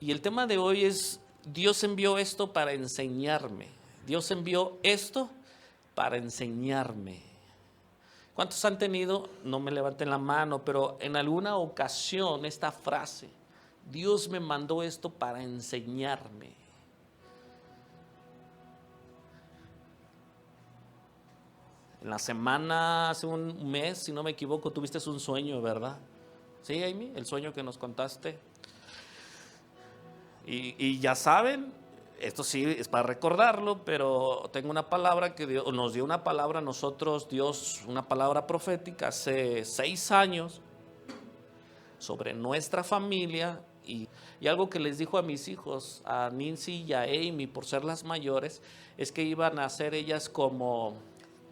Y el tema de hoy es, Dios envió esto para enseñarme. Dios envió esto para enseñarme. ¿Cuántos han tenido, no me levanten la mano, pero en alguna ocasión esta frase, Dios me mandó esto para enseñarme? En la semana, hace un mes, si no me equivoco, tuviste un sueño, ¿verdad? Sí, Amy, el sueño que nos contaste. Y ya saben, esto sí es para recordarlo, pero tengo una palabra que Dios, nos dio una palabra a nosotros, Dios, una palabra profética hace 6 años sobre nuestra familia y algo que les dijo a mis hijos, a Nancy y a Amy, por ser las mayores, es que iban a ser ellas como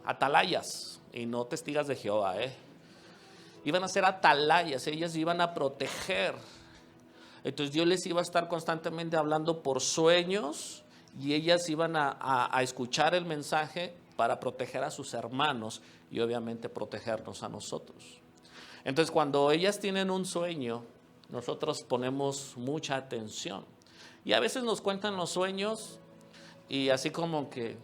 atalayas y no testigas de Jehová, Iban a ser atalayas, ellas iban a proteger. Entonces Dios les iba a estar constantemente hablando por sueños y ellas iban a escuchar el mensaje para proteger a sus hermanos y obviamente protegernos a nosotros. Entonces cuando ellas tienen un sueño, nosotros ponemos mucha atención. Y a veces nos cuentan los sueños y así como que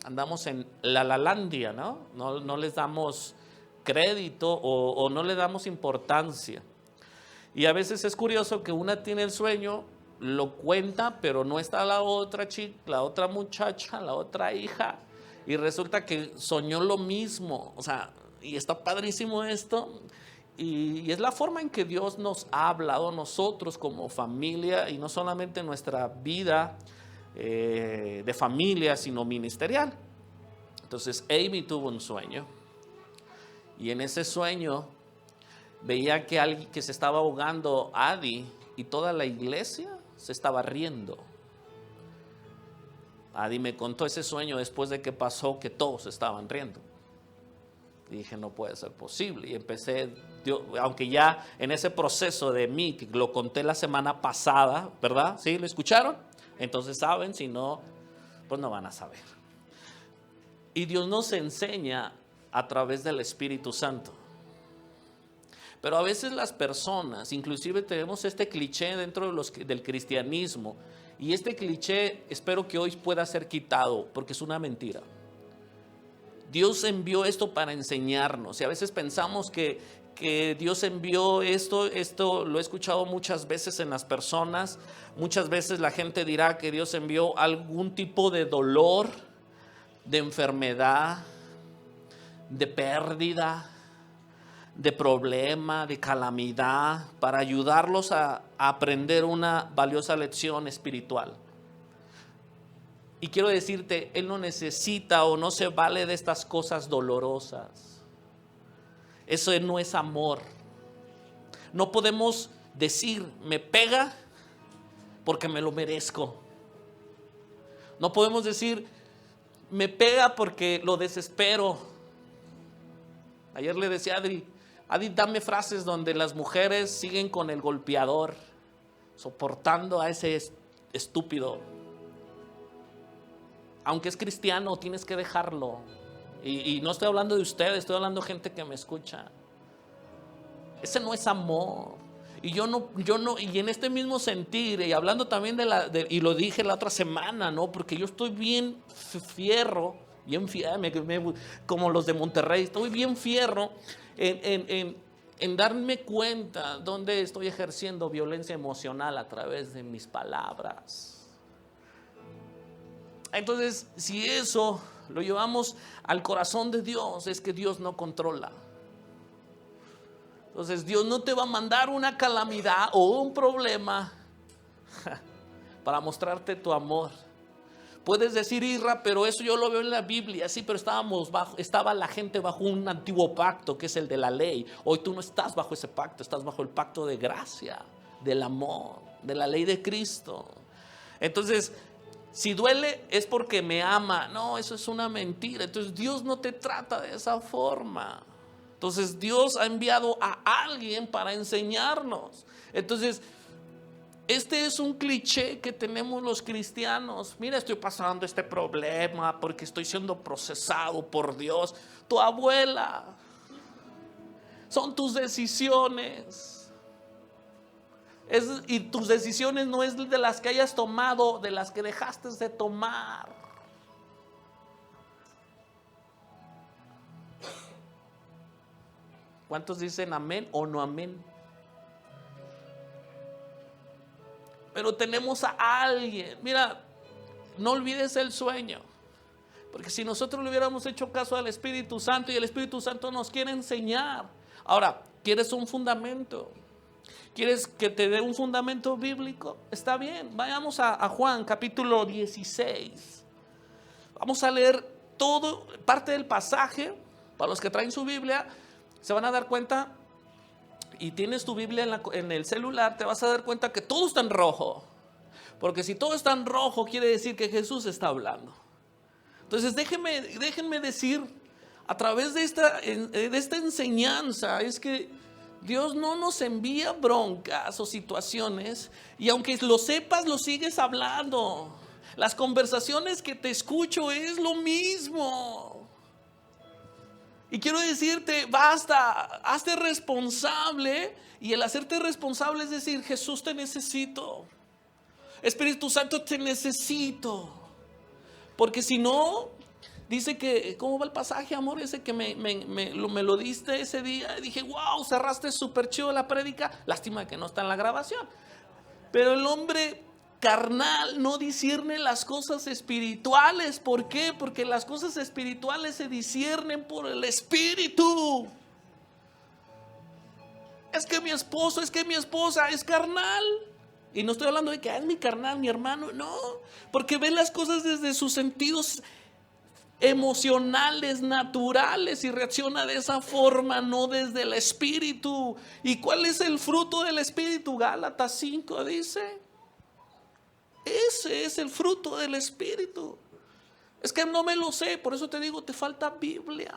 andamos en la lalandia, ¿no? No les damos crédito o no le damos importancia. Y a veces es curioso que una tiene el sueño, lo cuenta, pero no está la otra chica, la otra muchacha, la otra hija. Y resulta que soñó lo mismo. O sea, y está padrísimo esto. Y es la forma en que Dios nos ha hablado a nosotros como familia, y no solamente en nuestra vida de familia, sino ministerial. Entonces, Amy tuvo un sueño. Y en ese sueño veía que alguien que se estaba ahogando, Adi, y toda la iglesia se estaba riendo. Adi me contó ese sueño después de que pasó que todos estaban riendo. Y dije, no puede ser posible. Y empecé, aunque ya en ese proceso de mí, que lo conté la semana pasada, ¿verdad? ¿Sí? ¿Lo escucharon? Entonces saben, si no, pues no van a saber. Y Dios nos enseña a través del Espíritu Santo. Pero a veces las personas, inclusive tenemos este cliché dentro del cristianismo, y este cliché espero que hoy pueda ser quitado, porque es una mentira. Dios envió esto para enseñarnos, y a veces pensamos que Dios envió esto lo he escuchado muchas veces en las personas. Muchas veces la gente dirá que Dios envió algún tipo de dolor, de enfermedad, de pérdida, de problema, de calamidad, para ayudarlos a aprender una valiosa lección espiritual. Y quiero decirte, Él no necesita o no se vale de estas cosas dolorosas. Eso no es amor. No podemos decir, me pega porque me lo merezco. No podemos decir, me pega porque lo desespero. Ayer le decía a Adi, dame frases donde las mujeres siguen con el golpeador, soportando a ese estúpido. Aunque es cristiano, tienes que dejarlo. Y no estoy hablando de ustedes, estoy hablando de gente que me escucha. Ese no es amor. Y yo no, y en este mismo sentir, y hablando también y lo dije la otra semana, ¿no? Porque yo estoy bien fierro, como los de Monterrey, estoy bien fierro en darme cuenta dónde estoy ejerciendo violencia emocional a través de mis palabras. Entonces, si eso lo llevamos al corazón de Dios, es que Dios no controla. Entonces, Dios no te va a mandar una calamidad o un problema para mostrarte tu amor. Puedes decir, Irra, pero eso yo lo veo en la Biblia. Sí, pero estaba la gente bajo un antiguo pacto, que es el de la ley. Hoy tú no estás bajo ese pacto, estás bajo el pacto de gracia, del amor, de la ley de Cristo. Entonces, si duele es porque me ama. No, eso es una mentira. Entonces Dios no te trata de esa forma. Entonces Dios ha enviado a alguien para enseñarnos. Entonces, este es un cliché que tenemos los cristianos. Mira, estoy pasando este problema porque estoy siendo procesado por Dios. Tu abuela. Son tus decisiones. Y tus decisiones no es de las que hayas tomado, de las que dejaste de tomar. ¿Cuántos dicen amén o no amén? Pero tenemos a alguien. Mira, no olvides el sueño. Porque si nosotros le hubiéramos hecho caso al Espíritu Santo, y el Espíritu Santo nos quiere enseñar. Ahora, ¿quieres un fundamento? ¿Quieres que te dé un fundamento bíblico? Está bien, vayamos a Juan capítulo 16. Vamos a leer todo, parte del pasaje. Para los que traen su Biblia, se van a dar cuenta, y tienes tu Biblia en el celular, te vas a dar cuenta que todo está en rojo. Porque si todo está en rojo, quiere decir que Jesús está hablando. Entonces déjenme decir, a través de esta enseñanza, es que Dios no nos envía broncas o situaciones, y aunque lo sepas, lo sigues hablando. Las conversaciones que te escucho es lo mismo. Y quiero decirte, basta, hazte responsable. Y el hacerte responsable es decir, Jesús, te necesito. Espíritu Santo, te necesito. Porque si no, dice que, ¿cómo va el pasaje, amor? Ese que me lo diste ese día. Dije, wow, cerraste súper chido la prédica. Lástima que no está en la grabación. Pero el hombre carnal no discierne las cosas espirituales. ¿Por qué? Porque las cosas espirituales se disciernen por el Espíritu. Es que mi esposo, es que mi esposa es carnal. Y no estoy hablando de que es mi carnal, mi hermano. No, porque ve las cosas desde sus sentidos emocionales, naturales, y reacciona de esa forma, no desde el Espíritu. ¿Y cuál es el fruto del Espíritu? Gálatas 5 dice. Ese es el fruto del Espíritu. Es que no me lo sé, por eso te digo, te falta Biblia.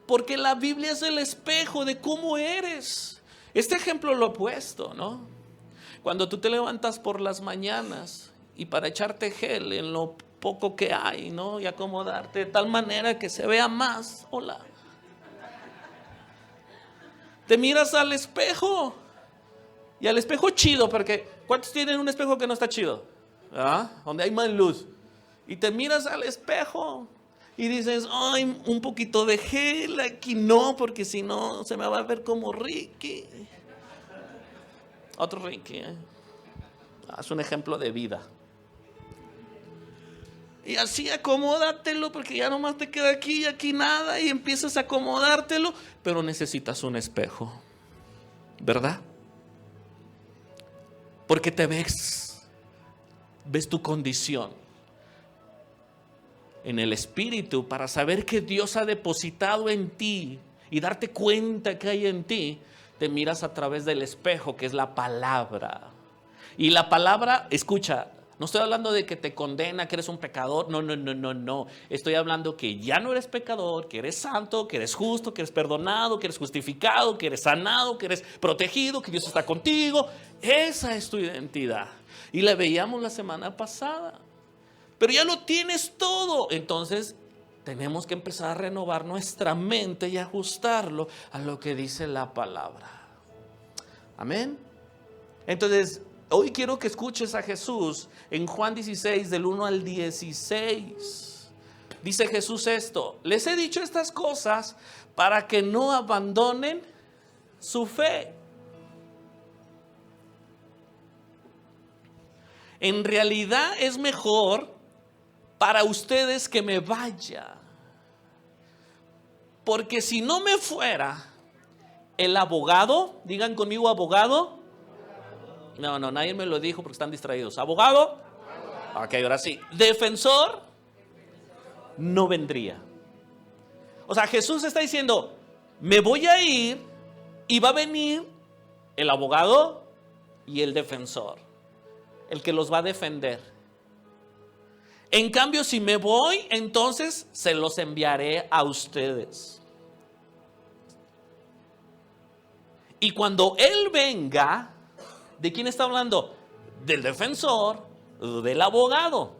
Porque la Biblia es el espejo de cómo eres. Este ejemplo lo he puesto, ¿no? Cuando tú te levantas por las mañanas y para echarte gel en lo poco que hay, ¿no? Y acomodarte de tal manera que se vea más. Hola. Te miras al espejo. Y al espejo chido, porque ¿cuántos tienen un espejo que no está chido? ¿Ah? Donde hay más luz. Y te miras al espejo y dices, ay, un poquito de gel aquí no, porque si no se me va a ver como Ricky. Otro Ricky, ¿eh? Es un ejemplo de vida. Y así acomódatelo, porque ya nomás te queda aquí y aquí nada, y empiezas a acomodártelo, pero necesitas un espejo, ¿verdad? Porque te ves tu condición en el Espíritu para saber que Dios ha depositado en ti y darte cuenta que hay en ti. Te miras a través del espejo, que es la palabra. Y la palabra, escucha, no estoy hablando de que te condena, que eres un pecador. No. Estoy hablando que ya no eres pecador, que eres santo, que eres justo, que eres perdonado, que eres justificado, que eres sanado, que eres protegido, que Dios está contigo. Esa es tu identidad. Y la veíamos la semana pasada. Pero ya lo tienes todo. Entonces tenemos que empezar a renovar nuestra mente y ajustarlo a lo que dice la palabra. Amén. Entonces, hoy quiero que escuches a Jesús en Juan 16, del 1 al 16. Dice Jesús esto: les he dicho estas cosas para que no abandonen su fe. En realidad es mejor para ustedes que me vaya, porque si no me fuera, el abogado, digan conmigo abogado. No, nadie me lo dijo porque están distraídos. ¿Abogado? Ok, ahora sí. ¿Defensor? No vendría. O sea, Jesús está diciendo, me voy a ir y va a venir el abogado y el defensor, el que los va a defender. En cambio, si me voy, entonces se los enviaré a ustedes. Y cuando Él venga, ¿de quién está hablando? Del defensor, del abogado.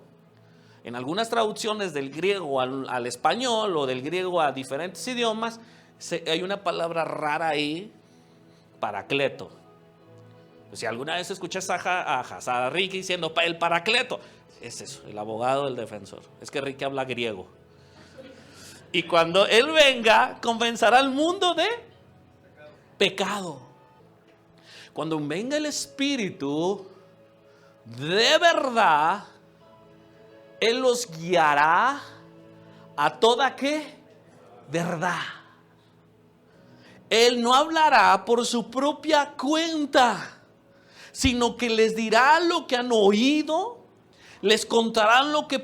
En algunas traducciones del griego al español o del griego a diferentes idiomas, hay una palabra rara ahí, paracleto. Si alguna vez escuchas a Ricky diciendo el Paracleto, es eso, el abogado del defensor. Es que Ricky habla griego. Y cuando Él venga, convencerá al mundo de pecado. Cuando venga el Espíritu de verdad, Él los guiará a toda ¿qué? Verdad. Él no hablará por su propia cuenta, sino que les dirá lo que han oído, les contará lo que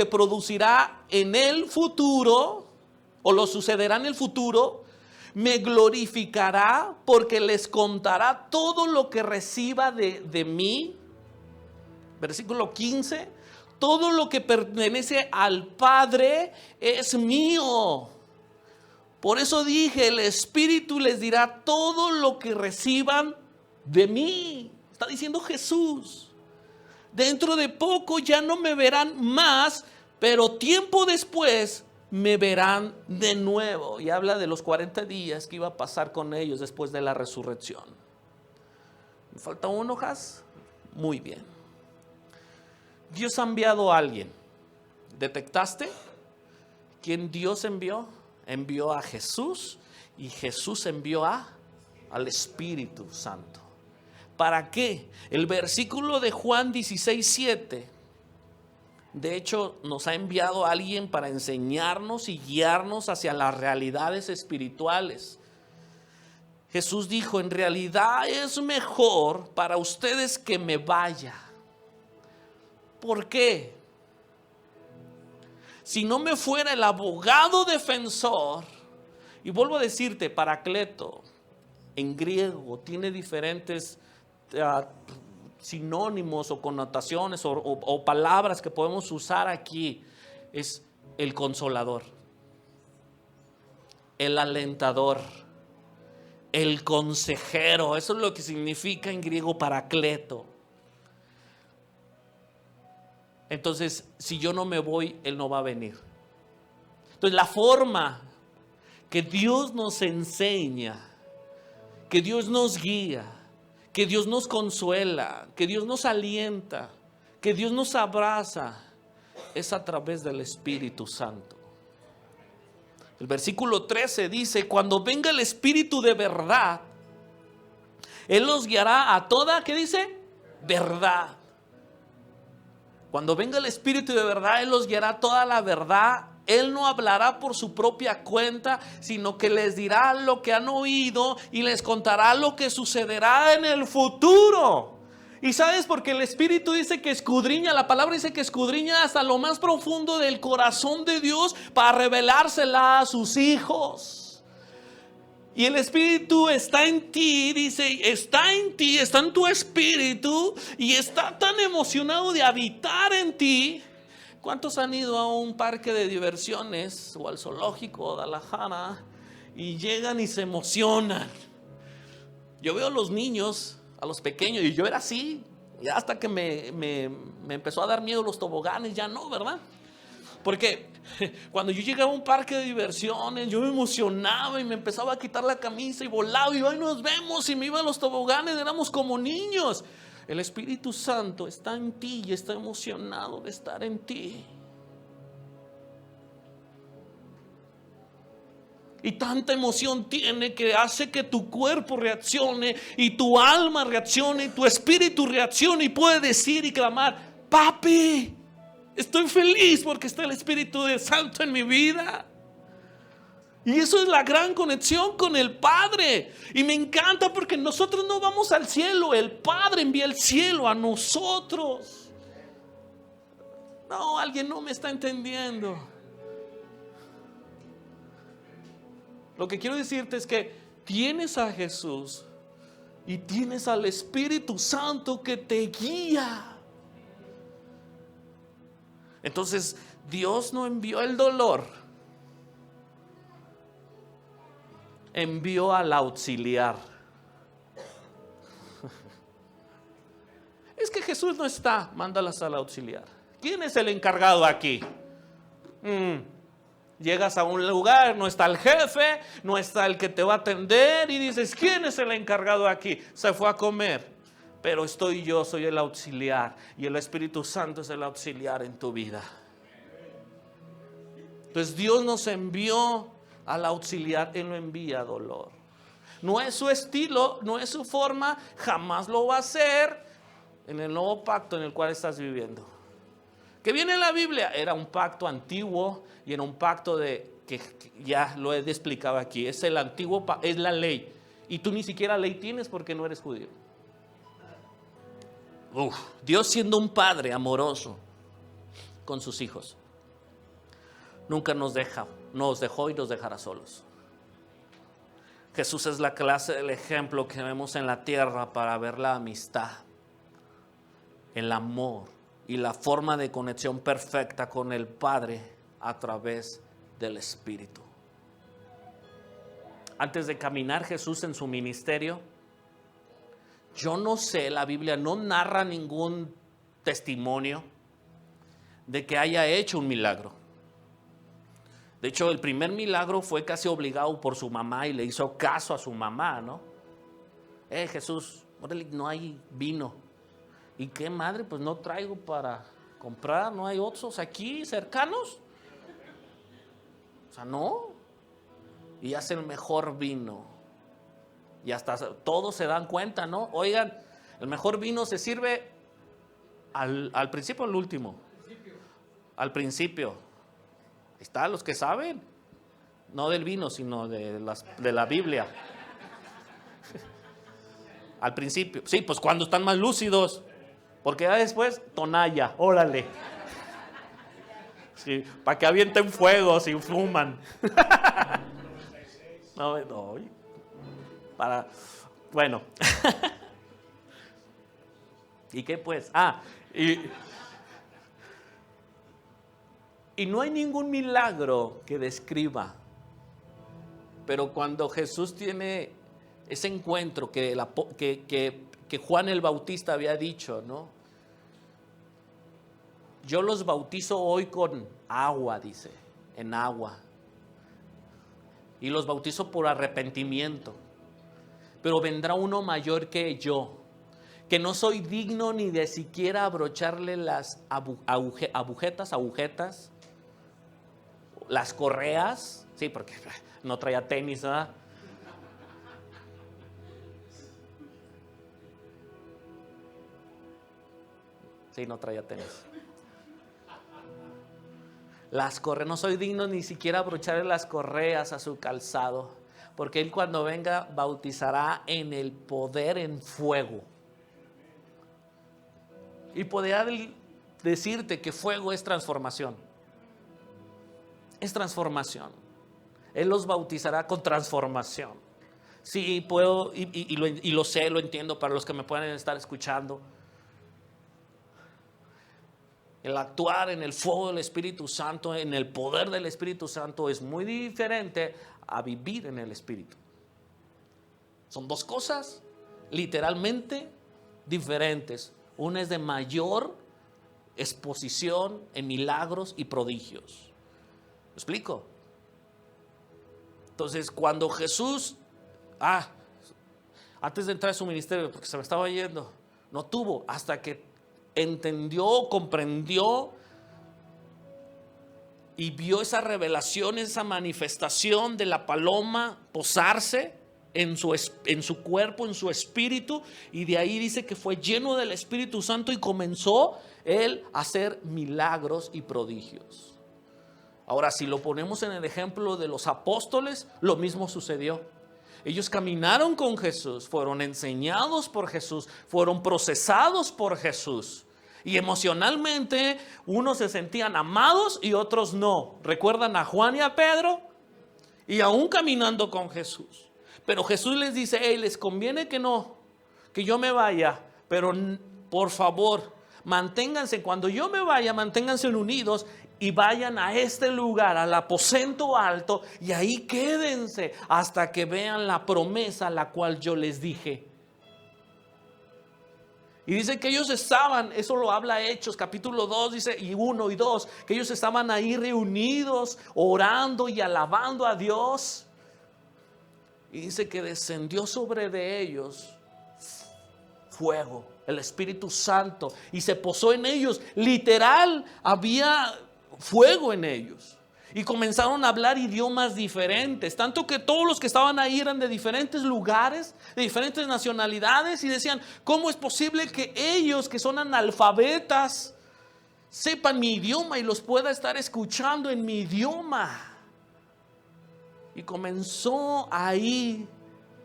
producirá en el futuro, o lo sucederá en el futuro. Me glorificará porque les contará todo lo que reciba de mí. Versículo 15. Todo lo que pertenece al Padre es mío. Por eso dije, el Espíritu les dirá todo lo que reciban de mí. Está diciendo Jesús. Dentro de poco ya no me verán más, pero tiempo después me verán de nuevo. Y habla de los 40 días que iba a pasar con ellos después de la resurrección. ¿Me falta uno, Jas? Muy bien. Dios ha enviado a alguien. ¿Detectaste quién Dios envió? Envió a Jesús, y Jesús envió al Espíritu Santo. ¿Para qué? El versículo de Juan 16:7, de hecho, nos ha enviado a alguien para enseñarnos y guiarnos hacia las realidades espirituales. Jesús dijo, en realidad es mejor para ustedes que me vaya. ¿Por qué? Si no me fuera el abogado defensor, y vuelvo a decirte, Paracleto, en griego tiene diferentes sinónimos o connotaciones o palabras que podemos usar aquí. Es el consolador, el alentador, el consejero. Eso es lo que significa en griego Paracleto. Entonces, si yo no me voy, Él no va a venir. Entonces, la forma que Dios nos enseña, que Dios nos guía, que Dios nos consuela, que Dios nos alienta, que Dios nos abraza, es a través del Espíritu Santo. El versículo 13 dice, cuando venga el Espíritu de verdad, Él los guiará a toda, ¿qué dice? Verdad. Cuando venga el Espíritu de verdad, Él los guiará a toda la verdad. Él no hablará por su propia cuenta, sino que les dirá lo que han oído y les contará lo que sucederá en el futuro. Y sabes, porque el Espíritu dice que escudriña, la palabra dice que escudriña hasta lo más profundo del corazón de Dios para revelársela a sus hijos. Y el Espíritu está en ti, dice, está en ti, está en tu espíritu y está tan emocionado de habitar en ti. ¿Cuántos han ido a un parque de diversiones o al zoológico de Guadalajara y llegan y se emocionan? Yo veo a los niños, a los pequeños, y yo era así, y hasta que me empezó a dar miedo los toboganes, ya no, ¿verdad? Porque cuando yo llegaba a un parque de diversiones, yo me emocionaba y me empezaba a quitar la camisa y volaba y hoy nos vemos y me iba a los toboganes, éramos como niños. El Espíritu Santo está en ti y está emocionado de estar en ti. Y tanta emoción tiene que hace que tu cuerpo reaccione y tu alma reaccione y tu espíritu reaccione y puede decir y clamar, papi, estoy feliz porque está el Espíritu Santo en mi vida. Y eso es la gran conexión con el Padre. Y me encanta porque nosotros no vamos al cielo, el Padre envía el cielo a nosotros. No, alguien no me está entendiendo. Lo que quiero decirte es que tienes a Jesús y tienes al Espíritu Santo que te guía. Entonces, Dios no envió el dolor, envió al auxiliar. Es que Jesús no está, mándalas al auxiliar. ¿Quién es el encargado aquí? Llegas a un lugar, no está el jefe, no está el que te va a atender y dices, ¿quién es el encargado aquí? Se fue a comer, pero estoy yo, soy el auxiliar y el Espíritu Santo es el auxiliar en tu vida. Entonces Dios nos envió al auxiliar, Él no envía dolor. No es su estilo, no es su forma, jamás lo va a hacer en el nuevo pacto en el cual estás viviendo. Que viene en la Biblia, era un pacto antiguo y era un pacto que ya lo he explicado aquí. Es el antiguo, es la ley. Y tú ni siquiera ley tienes porque no eres judío. Dios siendo un padre amoroso con sus hijos, nunca nos dejó y nos dejará solos. Jesús es la clase del ejemplo que vemos en la tierra para ver la amistad, el amor y la forma de conexión perfecta con el Padre a través del Espíritu. Antes de caminar Jesús en su ministerio, yo no sé, la Biblia no narra ningún testimonio de que haya hecho un milagro. De hecho, el primer milagro fue casi obligado por su mamá y le hizo caso a su mamá, ¿no? Jesús, no hay vino. ¿Y qué, madre? Pues no traigo para comprar, no hay otros aquí cercanos. O sea, no. Y hace el mejor vino. Y hasta todos se dan cuenta, ¿no? Oigan, el mejor vino se sirve al principio o al último. Al principio. Ahí está, los que saben. No del vino, sino de la Biblia. Al principio. Sí, pues cuando están más lúcidos. Porque ya después, tonalla, órale. Sí, para que avienten fuego si fuman. No, bueno. ¿Y qué pues? Y no hay ningún milagro que describa. Pero cuando Jesús tiene ese encuentro que Juan el Bautista había dicho, ¿no? Yo los bautizo hoy con agua, dice, en agua. Y los bautizo por arrepentimiento. Pero vendrá uno mayor que yo, que no soy digno ni de siquiera abrocharle las agujetas, las correas. Sí, porque no traía tenis, ¿verdad? Sí, no traía tenis. Las correas, no soy digno ni siquiera abrocharle las correas a su calzado, porque Él cuando venga bautizará en el poder en fuego. Y podría decirte que fuego es transformación. Es transformación. Él los bautizará con transformación. Sí, puedo, y lo sé, lo entiendo para los que me pueden estar escuchando. El actuar en el fuego del Espíritu Santo, en el poder del Espíritu Santo, es muy diferente a vivir en el Espíritu. Son dos cosas literalmente diferentes. Una es de mayor exposición en milagros y prodigios. ¿Me explico? Entonces, cuando Jesús, antes de entrar a su ministerio, porque se me estaba yendo, no tuvo, hasta que entendió, comprendió y vio esa revelación, esa manifestación de la paloma posarse en su cuerpo, en su espíritu, y de ahí dice que fue lleno del Espíritu Santo y comenzó él a hacer milagros y prodigios. Ahora, si lo ponemos en el ejemplo de los apóstoles, lo mismo sucedió. Ellos caminaron con Jesús, fueron enseñados por Jesús, fueron procesados por Jesús. Y emocionalmente unos se sentían amados y otros no. ¿Recuerdan a Juan y a Pedro? Y aún caminando con Jesús. Pero Jesús les dice, les conviene que yo me vaya, pero por favor, manténganse, cuando yo me vaya, manténganse unidos y vayan a este lugar, al aposento alto, y ahí quédense hasta que vean la promesa la cual yo les dije. Y dice que ellos estaban, eso lo habla Hechos, capítulo 2, dice, y 1 y 2, que ellos estaban ahí reunidos, orando y alabando a Dios. Y dice que descendió sobre de ellos fuego, el Espíritu Santo, y se posó en ellos. Literal, había fuego en ellos. Y comenzaron a hablar idiomas diferentes, tanto que todos los que estaban ahí eran de diferentes lugares, de diferentes nacionalidades, y decían, ¿cómo es posible que ellos que son analfabetas sepan mi idioma y los pueda estar escuchando en mi idioma? Y comenzó ahí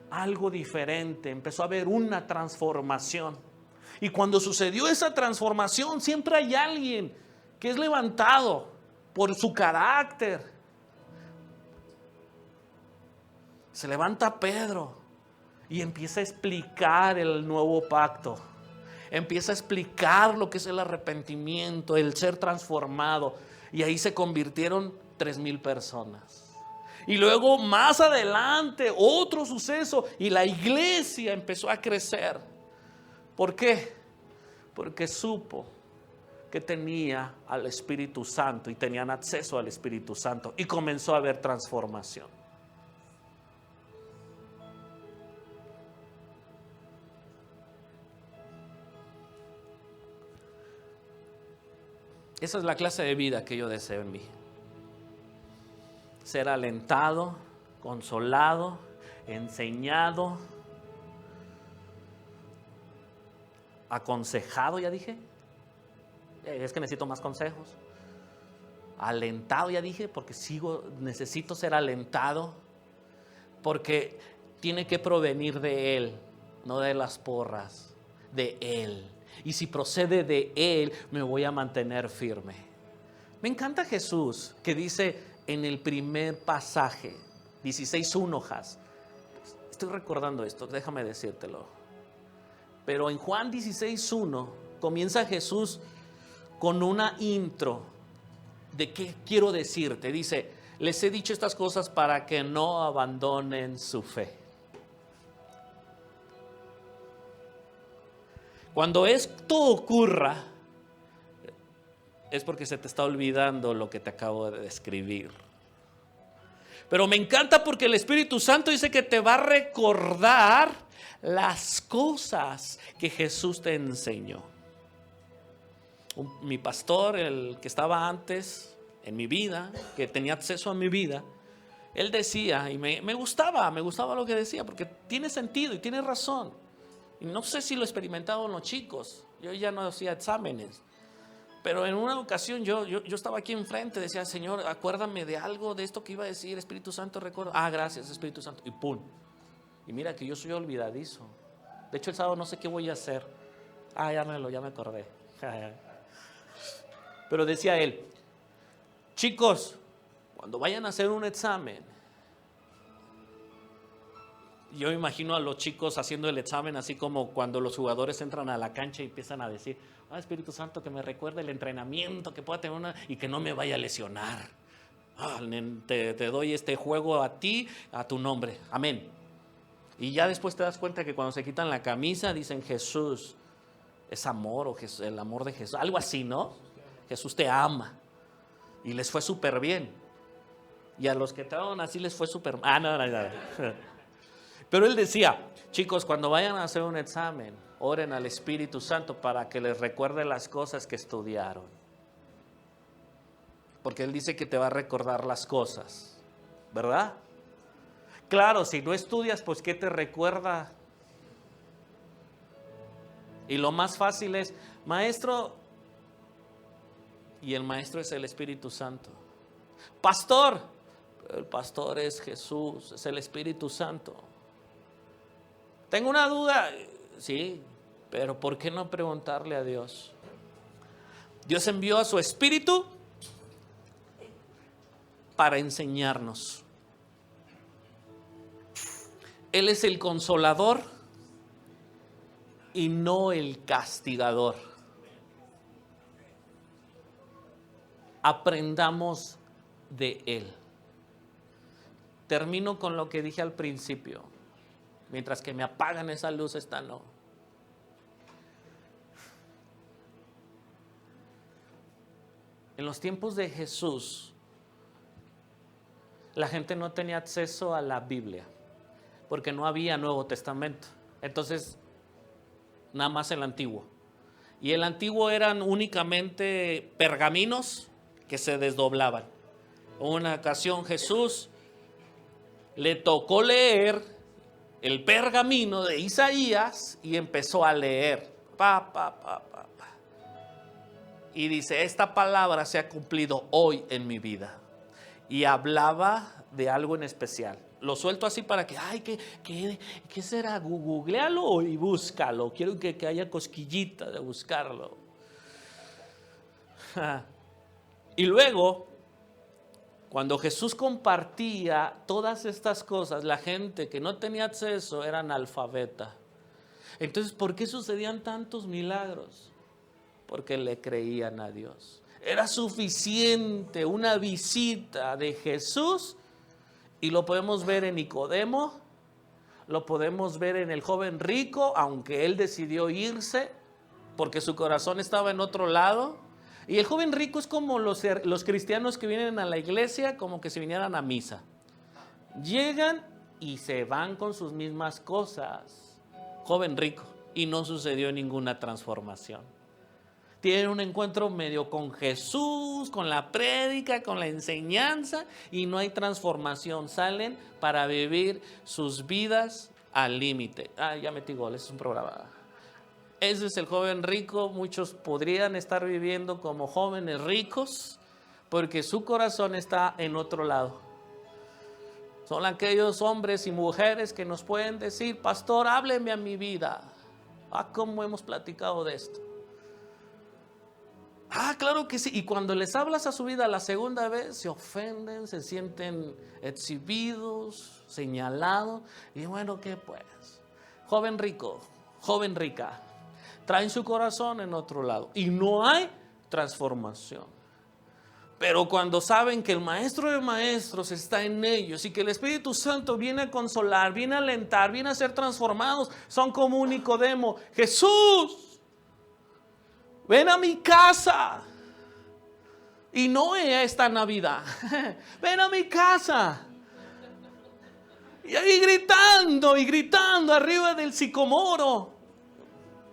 algo diferente, empezó a haber una transformación. Y cuando sucedió esa transformación, siempre hay alguien que es levantado por su carácter. Se levanta Pedro y empieza a explicar el nuevo pacto. Empieza a explicar lo que es el arrepentimiento, el ser transformado. Y ahí se convirtieron 3,000 personas. Y luego más adelante otro suceso y la iglesia empezó a crecer. ¿Por qué? Porque supo que tenía al Espíritu Santo y tenían acceso al Espíritu Santo y comenzó a haber transformación. Esa es la clase de vida que yo deseo en mí. Ser alentado, consolado, enseñado, aconsejado, ya dije. Es que necesito más consejos. Alentado, ya dije, porque necesito ser alentado, porque tiene que provenir de Él, no de las porras, de Él. Y si procede de Él, me voy a mantener firme. Me encanta Jesús, que dice en el primer pasaje, 16:1, estoy recordando esto, déjame decírtelo. Pero en Juan 16:1 comienza Jesús con una intro de qué quiero decirte. Dice, les he dicho estas cosas para que no abandonen su fe. Cuando esto ocurra, es porque se te está olvidando lo que te acabo de describir. Pero me encanta porque el Espíritu Santo dice que te va a recordar las cosas que Jesús te enseñó. Mi pastor, el que estaba antes en mi vida, que tenía acceso a mi vida, él decía, y me gustaba lo que decía, porque tiene sentido y tiene razón. Y no sé si lo experimentaban los chicos, yo ya no hacía exámenes, pero en una ocasión yo estaba aquí enfrente, decía, Señor, acuérdame de algo, de esto que iba a decir, Espíritu Santo, recuerda. Gracias, Espíritu Santo, y pum. Y mira que yo soy olvidadizo. De hecho, el sábado no sé qué voy a hacer. Ya me acordé. Pero decía él, chicos, cuando vayan a hacer un examen, yo me imagino a los chicos haciendo el examen así como cuando los jugadores entran a la cancha y empiezan a decir, Espíritu Santo, que me recuerde el entrenamiento, que pueda tener y que no me vaya a lesionar. Te doy este juego a ti, a tu nombre. Amén. Y ya después te das cuenta que cuando se quitan la camisa dicen Jesús es amor, o Jesús, el amor de Jesús, algo así, ¿no? Jesús te ama. Y les fue súper bien. Y a los que estaban así les fue súper mal. No. Pero él decía, chicos, cuando vayan a hacer un examen, oren al Espíritu Santo para que les recuerde las cosas que estudiaron. Porque él dice que te va a recordar las cosas, ¿verdad? Claro, si no estudias, pues ¿qué te recuerda? Y lo más fácil es, maestro, y el maestro es el Espíritu Santo. Pastor, el pastor es Jesús, es el Espíritu Santo. Tengo una duda, sí, pero ¿por qué no preguntarle a Dios? Dios envió a su Espíritu para enseñarnos. Él es el consolador y no el castigador. Aprendamos de Él. Termino con lo que dije al principio. Mientras que me apagan esa luz, esta no. En los tiempos de Jesús, la gente no tenía acceso a la Biblia, porque no había Nuevo Testamento. Entonces, nada más el Antiguo. Y el Antiguo eran únicamente pergaminos que se desdoblaban. Una ocasión Jesús le tocó leer el pergamino de Isaías y empezó a leer. Y dice, esta palabra se ha cumplido hoy en mi vida. Y hablaba de algo en especial. Lo suelto así para que, ay, ¿qué será? Googlealo y búscalo. Quiero que haya cosquillita de buscarlo. Y luego, cuando Jesús compartía todas estas cosas, la gente que no tenía acceso era analfabeta. Entonces, ¿por qué sucedían tantos milagros? Porque le creían a Dios. Era suficiente una visita de Jesús, y lo podemos ver en Nicodemo, lo podemos ver en el joven rico, aunque él decidió irse porque su corazón estaba en otro lado. Y el joven rico es como los cristianos que vienen a la iglesia, como que si vinieran a misa. Llegan y se van con sus mismas cosas. Joven rico. Y no sucedió ninguna transformación. Tienen un encuentro medio con Jesús, con la prédica, con la enseñanza, y no hay transformación. Salen para vivir sus vidas al límite. Ya metí goles, es un programa. Ese es el joven rico. Muchos podrían estar viviendo como jóvenes ricos porque su corazón está en otro lado. Son aquellos hombres y mujeres que nos pueden decir, pastor, hábleme a mi vida. ¿Cómo hemos platicado de esto? Claro que sí. Y cuando les hablas a su vida la segunda vez, se ofenden, se sienten exhibidos, señalados. Y bueno, ¿qué pues? Joven rico, joven rica, traen su corazón en otro lado y no hay transformación. Pero cuando saben que el Maestro de Maestros está en ellos y que el Espíritu Santo viene a consolar, viene a alentar, viene a ser transformados, son como un Nicodemo. Jesús, ven a mi casa. Y no esta Navidad. Ven a mi casa. Y ahí gritando y gritando arriba del sicomoro,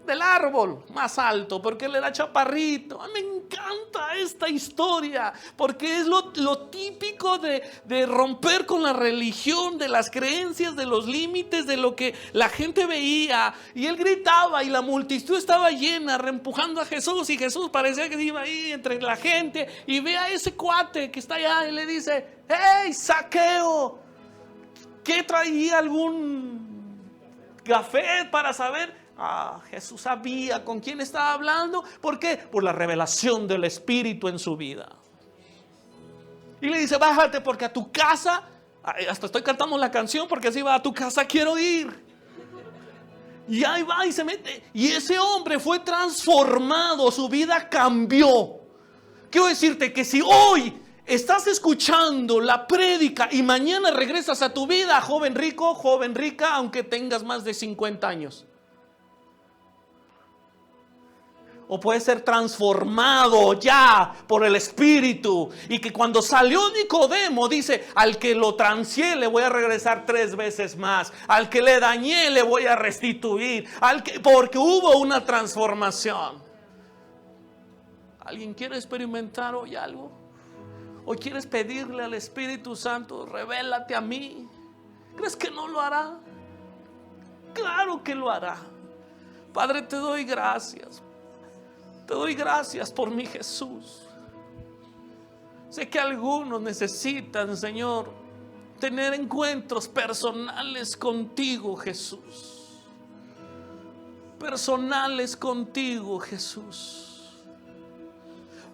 del árbol más alto, porque él era chaparrito. Me encanta esta historia, porque es lo típico de romper con la religión, de las creencias, de los límites, de lo que la gente veía. Y él gritaba y la multitud estaba llena, reempujando a Jesús, y Jesús parecía que iba ahí entre la gente, y ve a ese cuate que está allá y le dice, hey, Zaqueo, ¿qué traía algún café para saber? Jesús sabía con quién estaba hablando. ¿Por qué? Por la revelación del Espíritu en su vida. Y le dice, bájate porque a tu casa, hasta estoy cantando la canción porque así va, a tu casa quiero ir. Y ahí va y se mete. Y ese hombre fue transformado, su vida cambió. Quiero decirte que si hoy estás escuchando la prédica y mañana regresas a tu vida, joven rico, joven rica, aunque tengas más de 50 años, o puede ser transformado ya por el Espíritu, y que cuando salió Nicodemo dice, al que lo transié le voy a regresar 3 veces más, al que le dañé le voy a restituir, porque hubo una transformación. ¿Alguien quiere experimentar hoy algo? ¿O quieres pedirle al Espíritu Santo, revélate a mí? ¿Crees que no lo hará? Claro que lo hará. Padre, te doy gracias. Te doy gracias por mi Jesús. Sé que algunos necesitan, Señor, tener encuentros personales contigo, Jesús. Personales contigo, Jesús.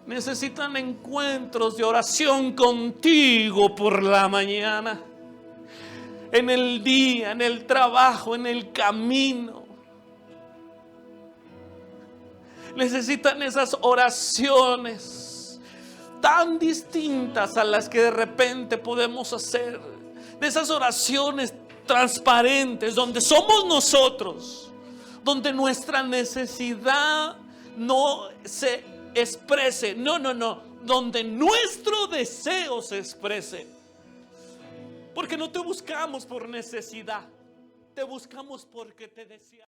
Necesitan encuentros de oración contigo por la mañana, en el día, en el trabajo, en el camino. Necesitan esas oraciones tan distintas a las que de repente podemos hacer. De esas oraciones transparentes donde somos nosotros, donde nuestra necesidad no se exprese. No. donde nuestro deseo se exprese. Porque no te buscamos por necesidad, te buscamos porque te deseamos.